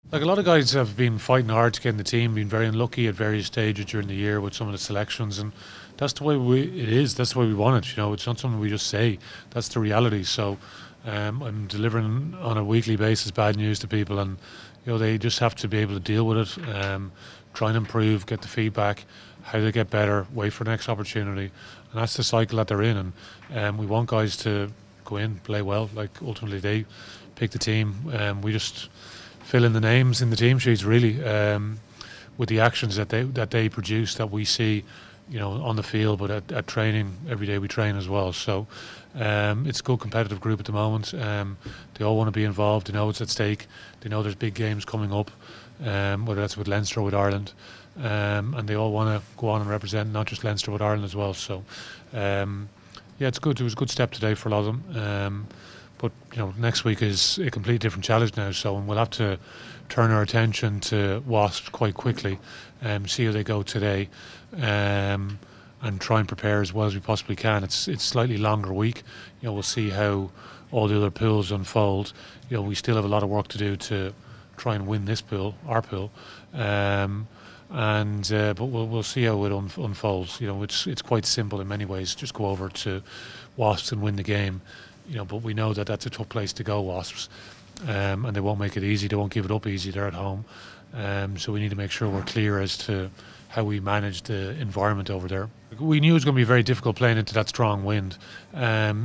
Like a lot of guys have been fighting hard to get in the team, been very unlucky at various stages during the year with some of the selections, and that's the way it is. That's the way we want it. It's not something we just say. That's the reality. So I'm delivering on a weekly basis bad news to people, and they just have to be able to deal with it, try and improve, get the feedback, how they get better, wait for the next opportunity, and that's the cycle that they're in. And we want guys to go in, play well. Like ultimately, they pick the team. We just fill in the names in the team sheets really, with the actions that they produce that we see, on the field, but at training every day we train as well. So it's a good competitive group at the moment. They all want to be involved. They know it's at stake. They know there's big games coming up, whether that's with Leinster or with Ireland, and they all want to go on and represent not just Leinster but Ireland as well. So it's good. It was a good step today for a lot of them. But next week is a completely different challenge now. So we'll have to turn our attention to Wasps quite quickly, see how they go today, and try and prepare as well as we possibly can. It's slightly longer week. We'll see how all the other pools unfold. We still have a lot of work to do to try and win this pool, our pool, but we'll see how it unfolds. It's quite simple in many ways. Just go over to Wasps and win the game. But we know that that's a tough place to go, Wasps, and they won't make it easy. They won't give it up easy. They're at home, so we need to make sure we're clear as to how we manage the environment over there. We knew it was going to be very difficult playing into that strong wind,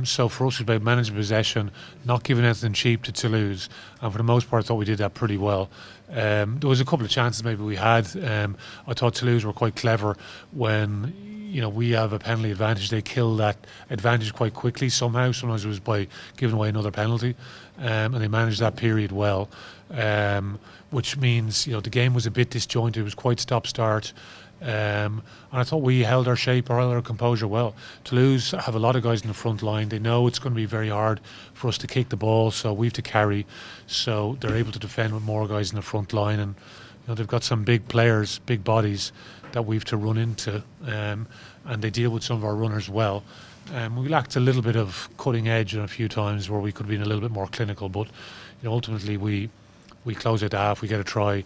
so for us it was about managing possession, not giving anything cheap to Toulouse, and for the most part I thought we did that pretty well. There was a couple of chances maybe we had. I thought Toulouse were quite clever when we have a penalty advantage. They kill that advantage quite quickly somehow. Sometimes it was by giving away another penalty, and they managed that period well, which means the game was a bit disjointed. It was quite stop-start, and I thought we held our shape, held our composure well. Toulouse have a lot of guys in the front line. They know it's going to be very hard for us to kick the ball, so we have to carry. So they're able to defend with more guys in the front line, and they've got some big players, big bodies that we have to run into, and they deal with some of our runners well. We lacked a little bit of cutting edge a few times where we could have been a little bit more clinical, but ultimately we close out the half, we get a try,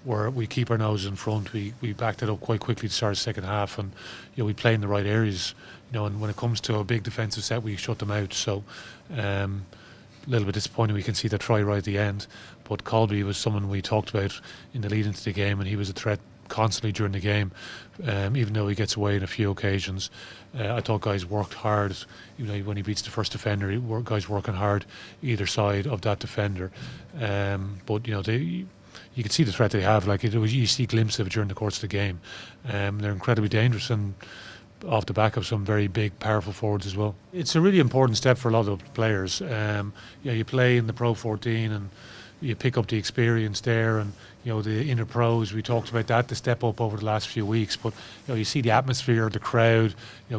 where we keep our nose in front. We backed it up quite quickly to start the second half, and we play in the right areas. And when it comes to a big defensive set, we shut them out. So a little bit disappointing we can see the try right at the end, but Colby was someone we talked about in the lead into the game, and he was a threat constantly during the game, even though he gets away on a few occasions. I thought guys worked hard, when he beats the first defender, guys working hard either side of that defender, but you can see the threat they have. You see glimpses of it during the course of the game. They're incredibly dangerous, and off the back of some very big, powerful forwards as well. It's a really important step for a lot of players. You play in the Pro 14 and you pick up the experience there, and the inner pros, we talked about that, the step up over the last few weeks. But you see the atmosphere, the crowd,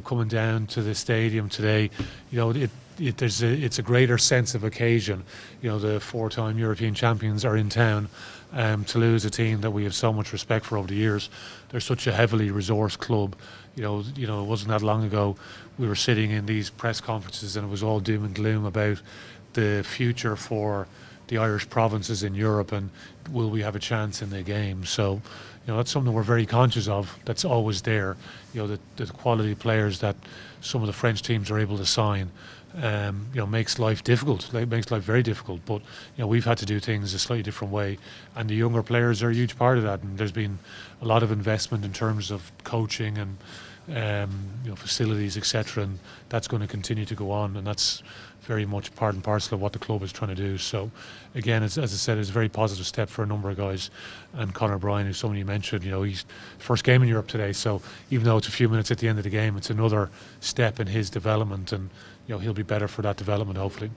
coming down to the stadium today. It's a greater sense of occasion. The four-time European champions are in town. Toulouse, a team that we have so much respect for over the years. They're such a heavily resourced club. It wasn't that long ago we were sitting in these press conferences and it was all doom and gloom about the future for the Irish provinces in Europe and will we have a chance in the game. So that's something we're very conscious of. That's always there. The quality of players that some of the French teams are able to sign makes life difficult. It makes life very difficult. But we've had to do things a slightly different way, and the younger players are a huge part of that. And there's been a lot of investment in terms of coaching and facilities, etc. And that's going to continue to go on, and that's very much part and parcel of what the club is trying to do. So again, as I said, it's a very positive step for a number of guys. And Conor Bryan, who's someone you mentioned, he's first game in Europe today, so even though it's a few minutes at the end of the game, it's another step in his development, and he'll be better for that development hopefully.